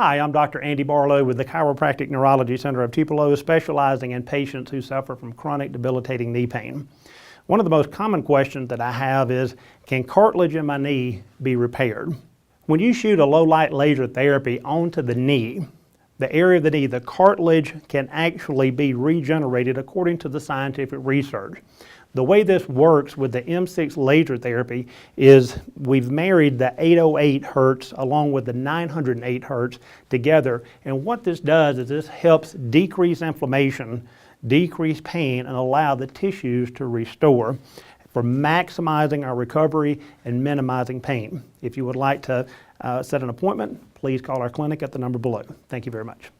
Hi, I'm Dr. Andy Barlow with the Chiropractic Neurology Center of Tupelo, specializing in patients who suffer from chronic debilitating knee pain. One of the most common questions that I have is, can cartilage in my knee be repaired? When you shoot a low light laser therapy onto the knee, the area of the knee, the cartilage can actually be regenerated according to the scientific research. The way this works with the M6 laser therapy is we've married the 808 hertz along with the 908 hertz together, and what this does is this helps decrease inflammation, decrease pain, and allow the tissues to restore for maximizing our recovery and minimizing pain. If you would like to set an appointment, please call our clinic at the number below. Thank you very much.